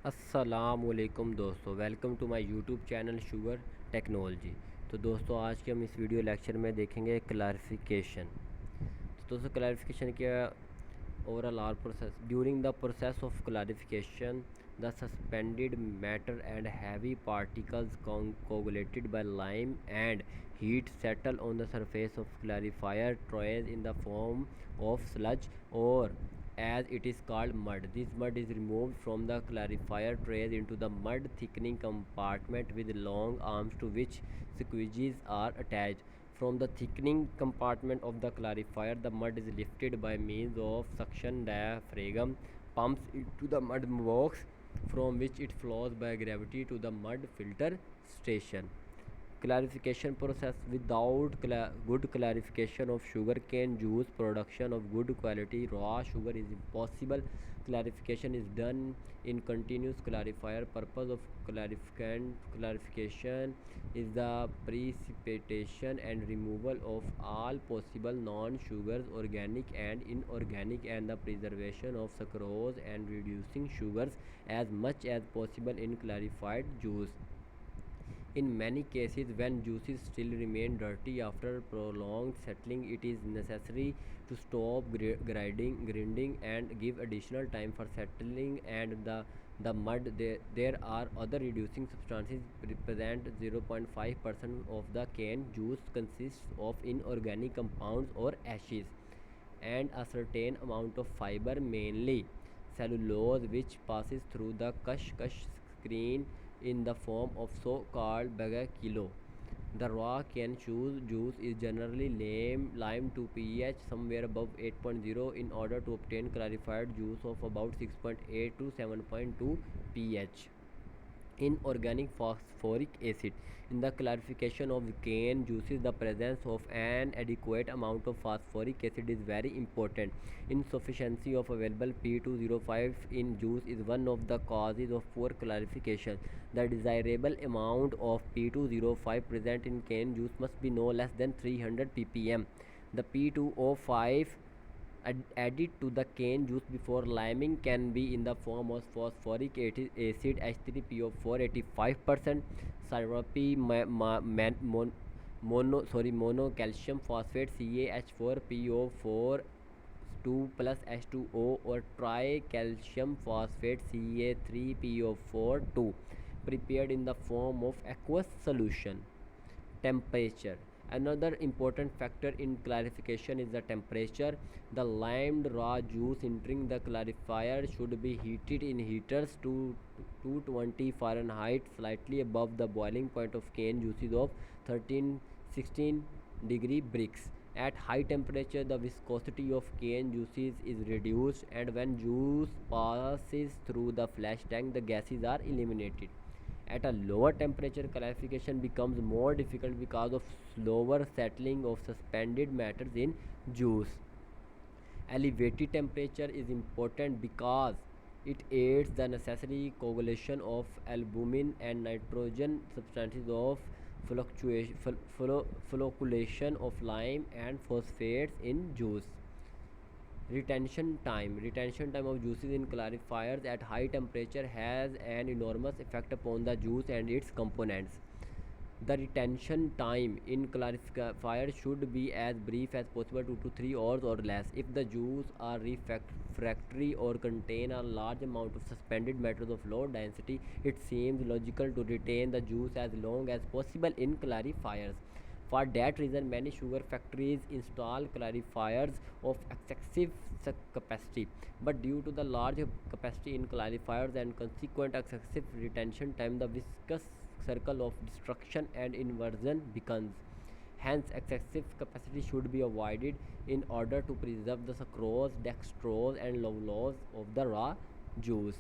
अस्सलामुअलैकुम दोस्तों, welcome to my YouTube channel Sugar Technology. तो दोस्तों, आज के हम इस वीडियो लेक्चर में देखेंगे क्लैरिफिकेशन। तो दोस्तों, क्लैरिफिकेशन क्या overall our process during the process of clarification, the suspended matter and heavy particles coagulated by lime and heat settle on the surface of clarifier trays in the form of sludge, or as it is called mud. This mud is removed from the clarifier trays into the mud thickening compartment with long arms to which squeegees are attached. From the thickening compartment of the clarifier, the mud is lifted by means of suction diaphragm pumps into the mud box, from which it flows by gravity to the mud filter station. Clarification process: without good clarification of sugarcane juice, production of good quality raw sugar is impossible. Clarification is done in continuous clarifier. Purpose of clarification is the precipitation and removal of all possible non-sugars, organic and inorganic, and the preservation of sucrose and reducing sugars as much as possible in clarified juice. In many cases, when juices still remain dirty after prolonged settling, it is necessary to stop grinding and give additional time for settling and the mud. There are other reducing substances represent 0.5% of the cane juice consists of inorganic compounds or ashes, and a certain amount of fiber, mainly cellulose, which passes through the Kush screen in the form of so-called bagaquilo. The raw cane juice is generally lime to pH somewhere above 8.0 in order to obtain clarified juice of about 6.8 to 7.2 pH. Inorganic phosphoric acid. In the clarification of cane juices, the presence of an adequate amount of phosphoric acid is very important. Insufficiency of available P205 in juice is one of the causes of poor clarification. The desirable amount of P205 present in cane juice must be no less than 300 ppm. The P205 added to the cane juice before liming can be in the form of phosphoric acid H3PO4 85%, syrupy mono calcium phosphate CaH4PO4 2 plus H2O, or tricalcium phosphate Ca3PO4 2, prepared in the form of aqueous solution. Temperature. Another important factor in clarification is the temperature. The limed raw juice entering the clarifier should be heated in heaters to 220 Fahrenheit, slightly above the boiling point of cane juices of 13-16 degree Brix. At high temperature, the viscosity of cane juices is reduced, and when juice passes through the flash tank, the gases are eliminated. At a lower temperature, clarification becomes more difficult because of slower settling of suspended matters in juice. Elevated temperature is important because it aids the necessary coagulation of albumin and nitrogen substances of flocculation of lime and phosphates in juice. Retention time of juices in clarifiers at high temperature has an enormous effect upon the juice and its components. The retention time in clarifier should be as brief as possible, 2 to 3 hours or less. If the juice are refractory or contain a large amount of suspended matters of low density, it seems logical to retain the juice as long as possible in clarifiers. For that reason, many sugar factories install clarifiers of excessive capacity. But due to the large capacity in clarifiers and consequent excessive retention time, the viscous circle of destruction and inversion begins. Hence, excessive capacity should be avoided in order to preserve the sucrose, dextrose, and lactose of the raw juice.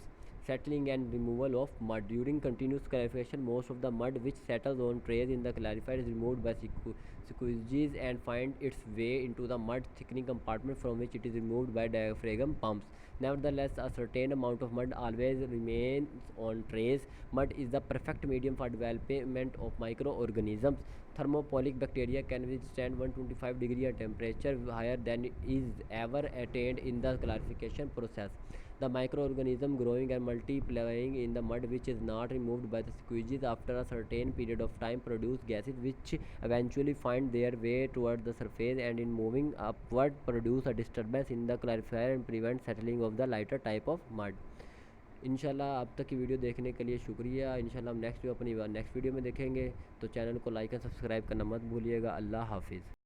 Settling and removal of mud. During continuous clarification, most of the mud which settles on trays in the clarifier is removed by squeegees and finds its way into the mud thickening compartment, from which it is removed by diaphragm pumps. Nevertheless, a certain amount of mud always remains on trays. Mud is the perfect medium for development of microorganisms. Thermophilic bacteria can withstand 125 degree temperature higher than is ever attained in the clarification process. The microorganism growing and multiplying in the mud, which is not removed by the squeegees after a certain period of time, produce gases which eventually find their way toward the surface, and in moving upward produce a disturbance in the clarifier and prevent settling of the lighter type of mud. इंशाल्लाह अब तक की video देखने के लिए शुक्रिया। इंशाल्लाह हम नेक्स्ट वीडियो में देखेंगे, तो चैनल को लाइक एंड सब्सक्राइब करना मत भूलिएगा। अल्लाह हाफिज़।